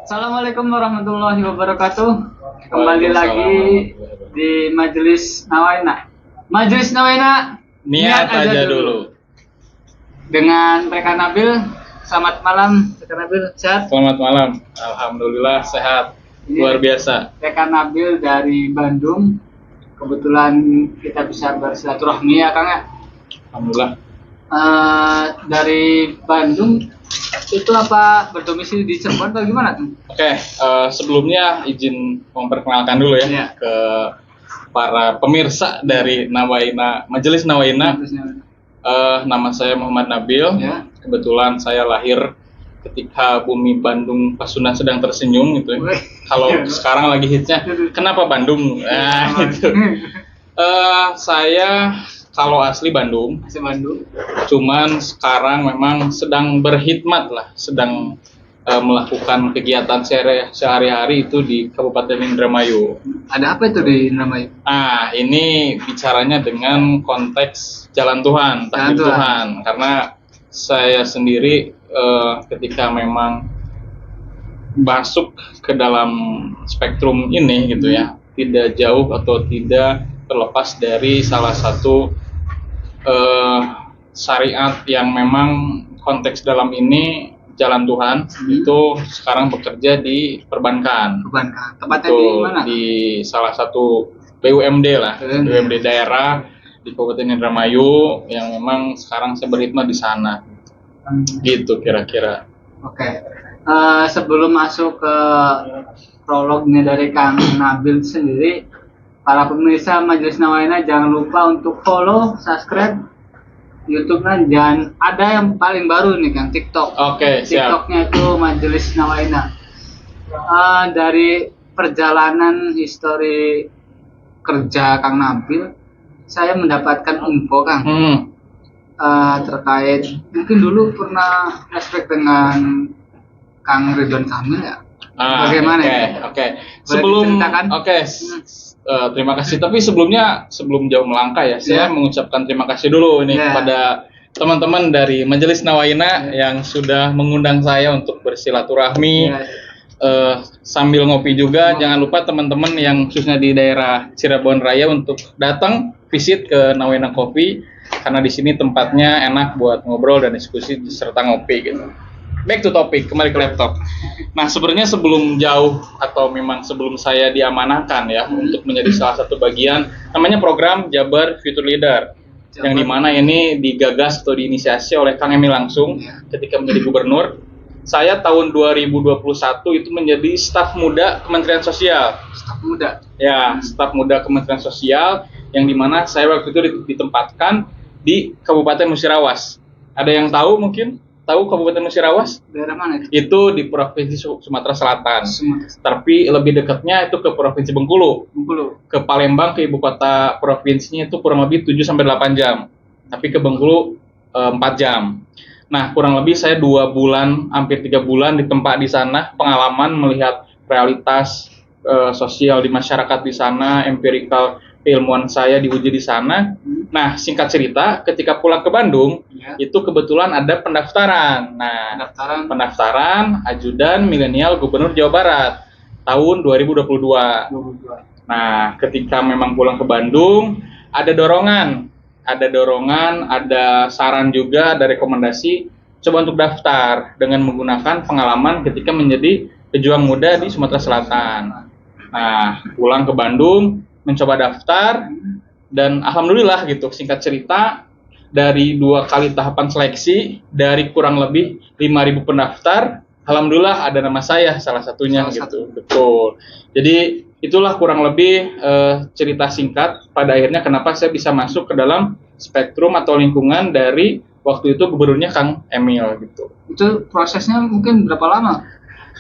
Assalamualaikum warahmatullahi wabarakatuh. Kembali Waalaikumsalam lagi di Majelis Nawaina. Majelis Nawaina, Niat aja dulu. dengan Rekan Nabil. Selamat malam, Rekan Nabil. Sehat? Selamat malam. Alhamdulillah sehat. Luar biasa. Rekan Nabil dari Bandung. Kebetulan kita bisa bersilaturahmi ya, Kang ya. Alhamdulillah. Dari Bandung itu apa berdomisili di Cirebon atau gimana tuh? Oke, sebelumnya izin memperkenalkan dulu ya Iya. ke para pemirsa dari Majelis Nawaina. Nama saya Muhammad Nabil. Ya. Kebetulan saya lahir ketika bumi Bandung Pasundan sedang tersenyum gitu. Wih. Kalau sekarang lagi hitsnya, kenapa Bandung? Nah, itu. Saya kalau asli Bandung, Masih Bandung. cuman sekarang memang sedang berkhidmat lah, sedang melakukan kegiatan sehari-hari itu di Kabupaten Indramayu. Ada apa itu di Indramayu? Ini bicaranya dengan konteks jalan Tuhan, takdir Jalan Tuhan. Tuhan. Karena saya sendiri ketika memang masuk ke dalam spektrum ini gitu ya, tidak jauh atau tidak terlepas dari salah satu syariat yang memang konteks dalam ini jalan Tuhan itu sekarang bekerja di perbankan. Perbankan. Tempatnya Itu di mana? di salah satu BUMD lah, BUMD. BUMD daerah di Kabupaten Indramayu yang memang sekarang saya berkhidmat di sana. Gitu kira-kira. Oke. Sebelum masuk ke prolognya dari Kang Nabil sendiri, para pemirsa Majelis Nawaina jangan lupa untuk follow, subscribe YouTube-nya, dan ada yang paling baru nih Kang, TikTok. Oke, siap. TikToknya itu Majelis Nawaina. Dari perjalanan histori kerja Kang Nabil, saya mendapatkan info Kang. Terkait mungkin dulu pernah flashback dengan Kang Ridwan Kamil ya. Bagaimana? Oke. Boleh Sebelum diceritakan? terima kasih. Tapi sebelum jauh melangkah ya, saya mengucapkan terima kasih dulu ini kepada teman-teman dari Majelis Nawaina yang sudah mengundang saya untuk bersilaturahmi. Sambil ngopi juga. Jangan lupa teman-teman yang khususnya di daerah Cirebon Raya untuk datang visit ke Nawaina Coffee karena di sini tempatnya enak buat ngobrol dan diskusi serta ngopi gitu. Back to topic, kembali ke laptop. Nah, sebenarnya sebelum jauh atau memang sebelum saya diamanahkan ya untuk menjadi salah satu bagian namanya program Jabar Future Leader, yang dimana ini digagas atau diinisiasi oleh Kang Emil langsung ketika menjadi gubernur. Saya tahun 2021 itu menjadi staf muda Kementerian Sosial. Staf muda. Ya, staf muda Kementerian Sosial yang dimana saya waktu itu ditempatkan di Kabupaten Musirawas. Ada yang tahu mungkin? Tahu Kabupaten Musirawas? Daerah mana itu? Itu di Provinsi Sumatera Selatan. Tapi lebih dekatnya itu ke Provinsi Bengkulu. Ke Palembang, ke ibu kota provinsinya itu kurang lebih 7-8 jam. Tapi ke Bengkulu 4 jam. Nah, kurang lebih saya 2 bulan, hampir 3 bulan ditempa di sana, pengalaman melihat realitas sosial di masyarakat di sana, empirikal keilmuan saya diuji di sana. Nah, singkat cerita, ketika pulang ke Bandung, itu kebetulan ada pendaftaran. Nah, pendaftaran ajudan milenial Gubernur Jawa Barat tahun 2022. Nah, ketika memang pulang ke Bandung, ada dorongan, ada saran juga, ada rekomendasi coba untuk daftar dengan menggunakan pengalaman ketika menjadi pejuang muda di Sumatera Selatan. Nah, pulang ke Bandung, mencoba daftar, dan alhamdulillah gitu, singkat cerita dari 2 kali tahapan seleksi dari kurang lebih 5.000 pendaftar, alhamdulillah ada nama saya salah satunya gitu. Betul. Jadi itulah kurang lebih cerita singkat pada akhirnya kenapa saya bisa masuk ke dalam spektrum atau lingkungan dari waktu itu gubernurnya Kang Emil gitu. Itu prosesnya mungkin berapa lama?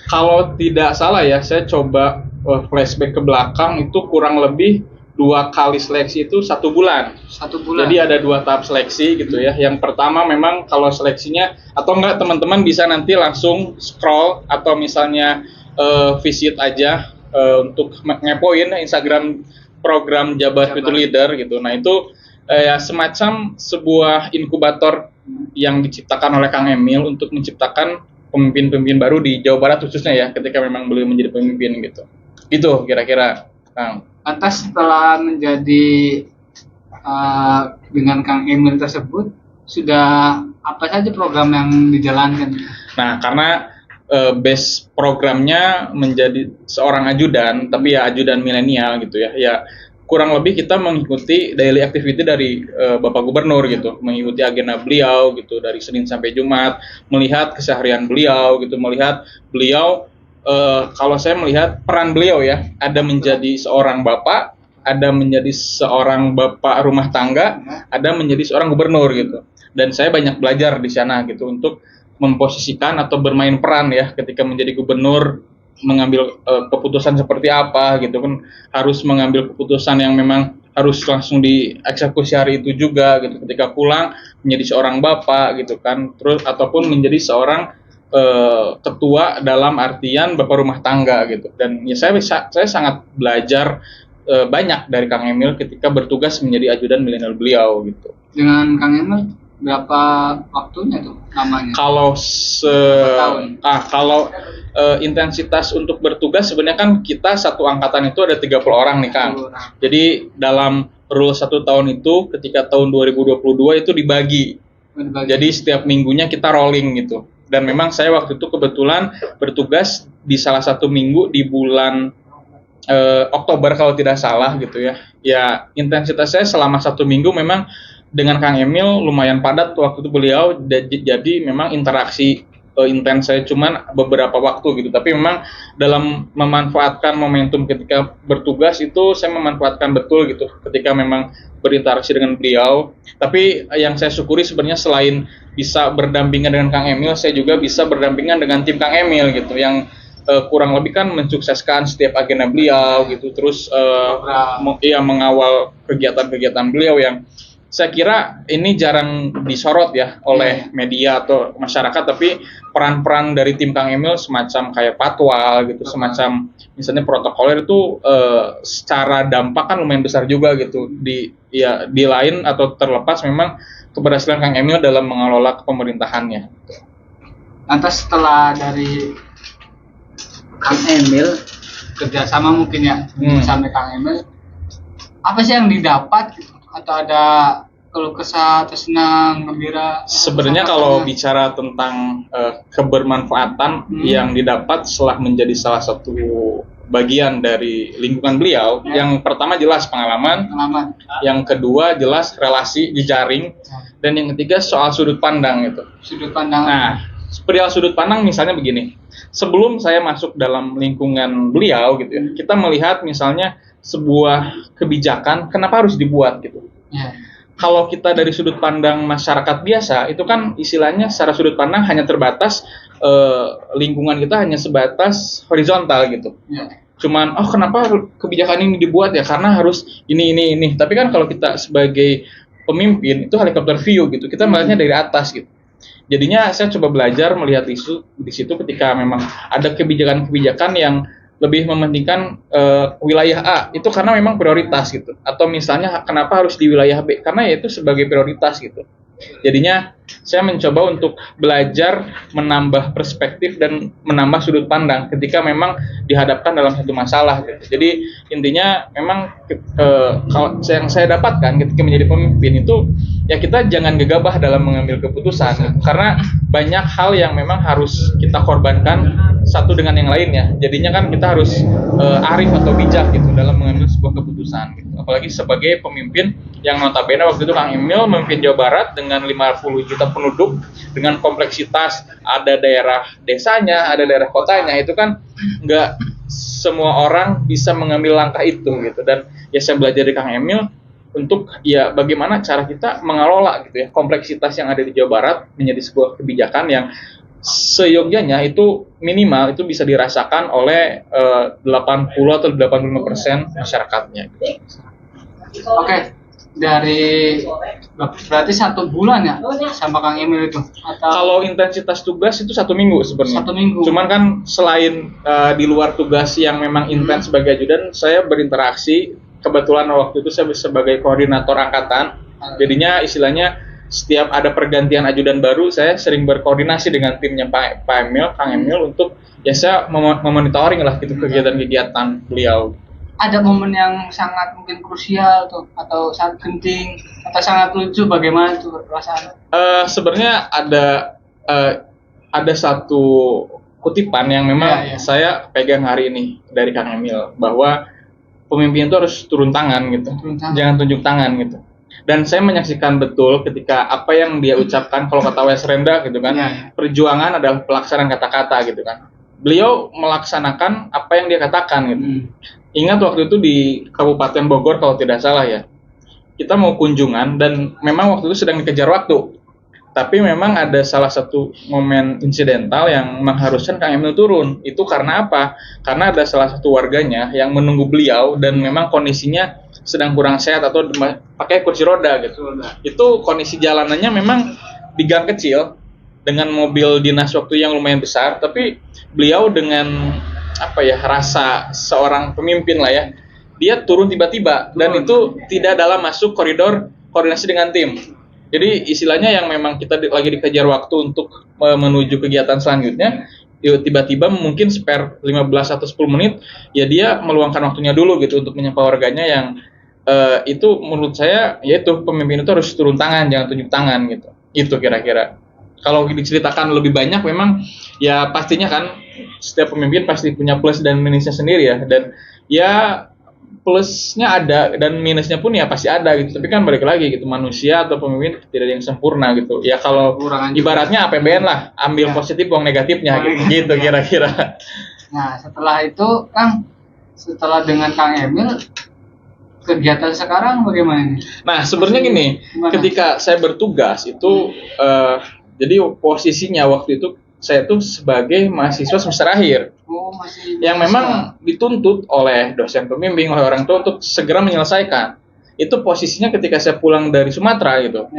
Kalau tidak salah ya, saya coba flashback ke belakang itu kurang lebih 2 kali seleksi itu 1 bulan. 1 bulan. Jadi ada 2 tahap seleksi gitu ya. Yang pertama memang kalau seleksinya atau enggak teman-teman bisa nanti langsung scroll atau misalnya visit aja untuk ngepoin Instagram program Jabar Future Leader gitu. Nah itu ya semacam sebuah inkubator yang diciptakan oleh Kang Emil untuk menciptakan pemimpin-pemimpin baru di Jawa Barat khususnya ya, ketika memang beliau menjadi pemimpin gitu. Gitu kira-kira, Kang. Lantas setelah menjadi dengan Kang Emil tersebut, sudah apa saja program yang dijalankan? Nah, karena base programnya menjadi seorang ajudan, tapi ya ajudan milenial gitu ya. Ya kurang lebih kita mengikuti daily activity dari Bapak Gubernur gitu, mengikuti agenda beliau gitu dari Senin sampai Jumat, melihat keseharian beliau gitu, melihat beliau kalau saya melihat peran beliau ya, ada menjadi seorang bapak, ada menjadi seorang bapak rumah tangga, ada menjadi seorang gubernur gitu. Dan saya banyak belajar di sana gitu untuk memposisikan atau bermain peran ya ketika menjadi gubernur, mengambil keputusan seperti apa gitu kan, harus mengambil keputusan yang memang harus langsung dieksekusi hari itu juga gitu, ketika pulang menjadi seorang bapak gitu kan, terus ataupun menjadi seorang ketua dalam artian bapak rumah tangga gitu. Dan ya saya sangat belajar banyak dari Kang Emil ketika bertugas menjadi ajudan milenial beliau gitu. Dengan Kang Emil berapa waktunya tuh namanya? Kalau kalau intensitas untuk bertugas sebenarnya kan kita satu angkatan itu ada 30 orang nih Kang. Jadi dalam rule 1 tahun itu ketika tahun 2022 itu dibagi. Jadi setiap minggunya kita rolling gitu. Dan memang saya waktu itu kebetulan bertugas di salah satu minggu di bulan Oktober kalau tidak salah gitu ya. Ya intensitas saya selama 1 minggu memang dengan Kang Emil lumayan padat waktu itu beliau, jadi memang interaksi intens saya cuman beberapa waktu gitu. Tapi memang dalam memanfaatkan momentum ketika bertugas itu saya memanfaatkan betul gitu ketika memang berinteraksi dengan beliau. Tapi yang saya syukuri sebenarnya selain bisa berdampingan dengan Kang Emil, saya juga bisa berdampingan dengan tim Kang Emil gitu yang kurang lebih kan mensukseskan setiap agenda beliau gitu, terus mengawal kegiatan-kegiatan beliau yang saya kira ini jarang disorot ya oleh media atau masyarakat, tapi peran-peran dari tim Kang Emil semacam kayak patwal gitu, semacam misalnya protokoler itu secara dampak kan lumayan besar juga gitu di lain atau terlepas memang keberhasilan Kang Emil dalam mengelola pemerintahannya. Lantas setelah dari Kang Emil kerjasama mungkin ya sampai Kang Emil, apa sih yang didapat gitu? Atau ada keluh kesah atau senang gembira? Sebenarnya kalau bicara tentang kebermanfaatan yang didapat setelah menjadi salah satu bagian dari lingkungan beliau, yang pertama jelas pengalaman, yang kedua jelas relasi jejaring, dan yang ketiga soal sudut pandang itu. Sudut pandang. Nah, perihal sudut pandang misalnya begini, sebelum saya masuk dalam lingkungan beliau gitu ya, kita melihat misalnya sebuah kebijakan kenapa harus dibuat gitu. Kalau kita dari sudut pandang masyarakat biasa itu kan istilahnya secara sudut pandang hanya terbatas lingkungan kita hanya sebatas horizontal gitu. Cuman kenapa kebijakan ini dibuat ya karena harus ini. Tapi kan kalau kita sebagai pemimpin itu helikopter view gitu, kita melihatnya dari atas gitu. Jadinya saya coba belajar melihat isu di situ ketika memang ada kebijakan-kebijakan yang lebih mementingkan wilayah A itu karena memang prioritas gitu, atau misalnya kenapa harus di wilayah B karena ya itu sebagai prioritas gitu. Jadinya saya mencoba untuk belajar menambah perspektif dan menambah sudut pandang ketika memang dihadapkan dalam satu masalah gitu. Jadi intinya memang kalau yang saya dapatkan ketika menjadi pemimpin itu ya kita jangan gegabah dalam mengambil keputusan gitu. Karena banyak hal yang memang harus kita korbankan satu dengan yang lainnya. Jadinya kan kita harus arif atau bijak gitu dalam mengambil sebuah keputusan gitu. Apalagi sebagai pemimpin yang notabene waktu itu Kang Emil memimpin Jawa Barat dengan 50 juta penduduk, dengan kompleksitas ada daerah desanya, ada daerah kotanya, itu kan nggak semua orang bisa mengambil langkah itu gitu. Dan ya saya belajar dari Kang Emil untuk ya bagaimana cara kita mengelola gitu ya kompleksitas yang ada di Jawa Barat menjadi sebuah kebijakan yang seyogyanya itu minimal itu bisa dirasakan oleh 80 atau 85% masyarakatnya. Oke, dari berarti 1 bulan ya sama Kang Emil itu? Atau kalau intensitas tugas itu 1 minggu sebenarnya. 1 minggu. Cuman kan selain di luar tugas yang memang intens sebagai ajudan, saya berinteraksi. Kebetulan waktu itu saya sebagai koordinator angkatan. Jadinya istilahnya setiap ada pergantian ajudan baru, saya sering berkoordinasi dengan timnya Pak Emil, Kang Emil untuk ya saya memonitoring lah gitu kegiatan-kegiatan beliau. Ada momen yang sangat mungkin krusial tuh atau sangat genting atau sangat lucu, bagaimana tuh perasaan? Sebenarnya ada satu kutipan yang memang saya pegang hari ini dari Kang Emil, bahwa pemimpin itu harus turun tangan gitu, jangan tunjuk tangan gitu. Dan saya menyaksikan betul ketika apa yang dia ucapkan, kalau kata Wes Renda gitu kan, perjuangan adalah pelaksanaan kata-kata gitu kan. Beliau melaksanakan apa yang dia katakan gitu. Ingat waktu itu di Kabupaten Bogor kalau tidak salah ya, kita mau kunjungan dan memang waktu itu sedang dikejar waktu. Tapi memang ada salah satu momen insidental yang mengharuskan Kang Emil turun. Itu karena apa? Karena ada salah satu warganya yang menunggu beliau dan memang kondisinya sedang kurang sehat atau pakai kursi roda gitu. Itu kondisi jalanannya memang di gang kecil dengan mobil dinas waktu yang lumayan besar, tapi beliau dengan rasa seorang pemimpin lah ya, dia turun tiba-tiba dan itu tidak dalam masuk koridor koordinasi dengan tim. Jadi istilahnya yang memang kita lagi dikejar waktu untuk menuju kegiatan selanjutnya, tiba-tiba mungkin spare 15 atau 10 menit, ya dia meluangkan waktunya dulu gitu untuk menyapa warganya yang itu menurut saya, yaitu pemimpin itu harus turun tangan, jangan tunjuk tangan gitu. Itu kira-kira. Kalau diceritakan lebih banyak memang ya pastinya kan setiap pemimpin pasti punya plus dan minusnya sendiri ya, dan ya plusnya ada dan minusnya pun ya pasti ada gitu. Tapi kan balik lagi gitu, manusia atau pemimpin tidak ada yang sempurna gitu. Ya kalau ibaratnya APBN lah, ambil positif buang negatifnya gitu kira-kira. Nah, setelah itu Kang, setelah dengan Kang Emil, kegiatan sekarang bagaimana nih? Nah, sebenarnya gini, ketika saya bertugas itu jadi posisinya waktu itu saya tuh sebagai mahasiswa semester akhir. Yang memang dituntut oleh dosen pembimbing, oleh orang tua untuk segera menyelesaikan. Itu posisinya ketika saya pulang dari Sumatera gitu.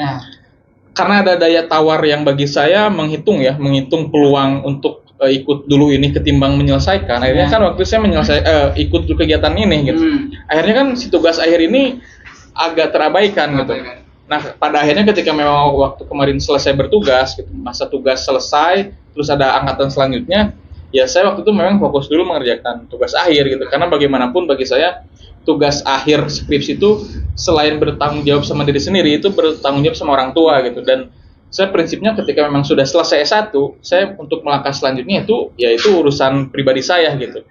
Karena ada daya tawar yang bagi saya menghitung peluang untuk ikut dulu ini ketimbang menyelesaikan. Akhirnya kan waktu saya ikut kegiatan ini gitu. Akhirnya kan si tugas akhir ini agak terabaikan gitu. Nah, pada akhirnya ketika memang waktu kemarin selesai bertugas, gitu, masa tugas selesai, terus ada angkatan selanjutnya, ya saya waktu itu memang fokus dulu mengerjakan tugas akhir gitu. Karena bagaimanapun bagi saya tugas akhir skripsi itu selain bertanggung jawab sama diri sendiri, itu bertanggung jawab sama orang tua gitu. Dan saya prinsipnya ketika memang sudah selesai S1, saya untuk melangkah selanjutnya itu yaitu urusan pribadi saya gitu.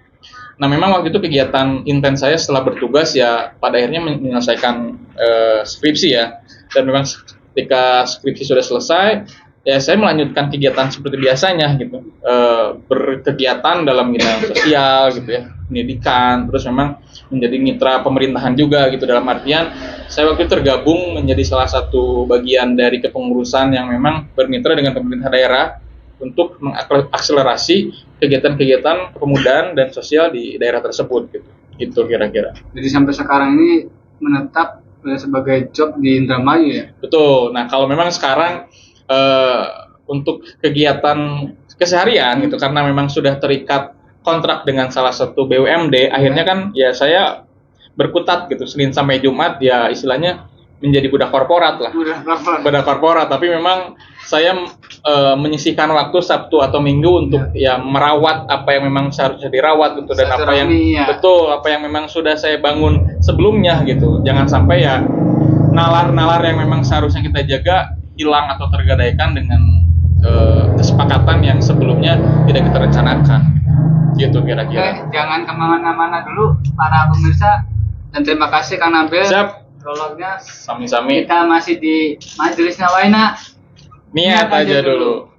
Nah, memang waktu itu kegiatan intens saya setelah bertugas ya pada akhirnya menyelesaikan skripsi ya. Dan memang ketika skripsi sudah selesai, ya saya melanjutkan kegiatan seperti biasanya gitu, berkegiatan dalam bidang sosial gitu ya, pendidikan, terus memang menjadi mitra pemerintahan juga gitu, dalam artian saya waktu itu tergabung menjadi salah satu bagian dari kepengurusan yang memang bermitra dengan pemerintah daerah untuk mengakselerasi kegiatan-kegiatan kepemudaan dan sosial di daerah tersebut gitu. Itu kira-kira. Jadi sampai sekarang ini menetap sebagai job di Indramayu ya? Betul. Nah, kalau memang sekarang untuk kegiatan keseharian gitu, karena memang sudah terikat kontrak dengan salah satu BUMD, akhirnya kan ya saya berkutat gitu Senin sampai Jumat ya istilahnya menjadi budak korporat lah. Budak korporat, tapi memang saya menyisihkan waktu Sabtu atau Minggu untuk ya merawat apa yang memang seharusnya dirawat gitu, dan apa yang apa yang memang sudah saya bangun sebelumnya gitu. Jangan sampai ya nalar-nalar yang memang seharusnya kita jaga hilang atau tergadaikan dengan kesepakatan yang sebelumnya tidak kita rencanakan gitu kira-kira. Oke, jangan kemana-mana dulu para pemirsa, dan terima kasih Kang Nabil. Siap. Prolognya Sami-sami. Kita masih di Majelis Nawaina. Niat aja dulu.